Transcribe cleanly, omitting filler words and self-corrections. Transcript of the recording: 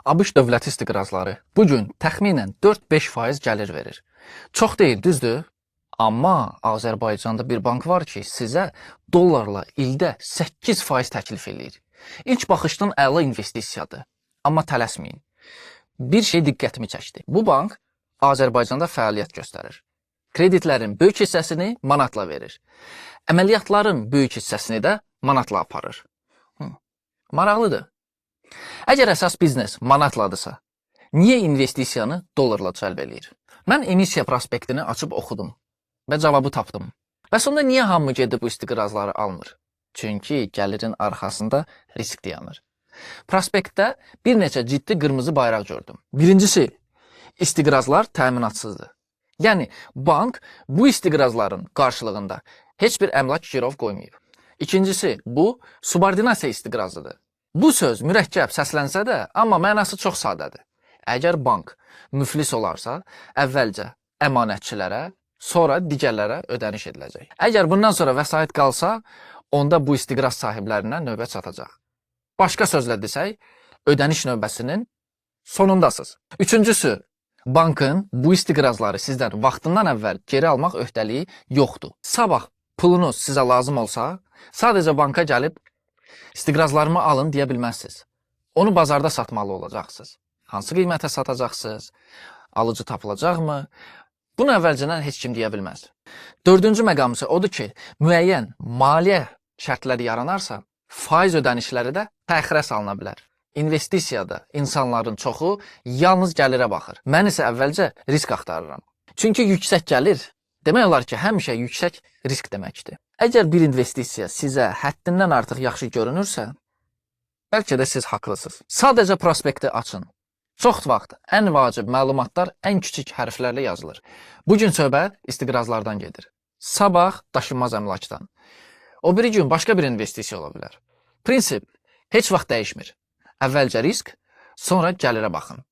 ABŞ dövlət istiqrazları bugün təxminən 4-5% gəlir verir. Çox deyil, düzdür? Amma Azərbaycanda bir bank var ki, sizə dollarla ildə 8% təklif eləyir. İlk baxışdan əla investisiyadır. Amma tələsməyin. Bir şey diqqətimi çəkdi. Bu bank Azərbaycanda fəaliyyət göstərir. Kreditlərin böyük hissəsini manatla verir. Əməliyyatların böyük hissəsini də manatla aparır. Maraqlıdır. Əgər əsas biznes manatladırsa, niyə investisiyanı dollarla cəlb eləyir? Mən emissiya prospektini açıb oxudum və cavabı tapdım. Bəs onda niyə hamı gedib bu istiqrazları almır? Çünki gəlirin arxasında risk dayanır. Prospektdə bir neçə ciddi qırmızı bayraq gördüm. Birincisi, istiqrazlar təminatsızdır. Yəni, bank bu istiqrazların qarşılığında heç bir əmlak girov qoymayıb. İkincisi, bu subordinasiya istiqrazıdır. Bu söz mürəkkəb səslənsə də, amma mənası çox sadədir. Əgər bank müflis olarsa, əvvəlcə əmanətçilərə, sonra digərlərə ödəniş ediləcək. Əgər bundan sonra vəsait qalsa, onda bu istiqraz sahiblərinə növbə çatacaq. Başqa sözlə desək, ödəniş növbəsinin sonundasınız. Üçüncüsü, bankın bu istiqrazları sizdən vaxtından əvvəl geri almaq öhdəliyi yoxdur. Sabah pulunuz sizə lazım olsa, sadəcə banka gəlib istiqrazlarımı alın deyə bilməzsiniz. Onu bazarda satmalı olacaqsınız. Hansı qiymətə satacaqsınız? Alıcı tapılacaqmı? Bunu əvvəlcədən heç kim deyə bilməz. Dördüncü məqam isə odur ki, müəyyən maliyyə şərtləri yaranarsa, faiz ödənişləri də təxirə salına bilər. İnvestisiyada insanların çoxu yalnız gəlirə baxır. Mən isə əvvəlcə risk axtarıram. Çünki yüksək gəlir, demək olar ki, həmişə yüksək risk deməkdir. Əgər bir investisiya sizə həddindən artıq yaxşı görünürsə, bəlkə də siz haqlısınız. Sadəcə prospekti açın. Çox vaxt ən vacib məlumatlar ən kiçik hərflərlə yazılır. Bugün söhbət istiqrazlardan gedir. Sabah daşınmaz əmlakdan. O biri gün başqa bir investisiya ola bilər. Prinsip heç vaxt dəyişmir. Əvvəlcə risk, sonra gəlirə baxın.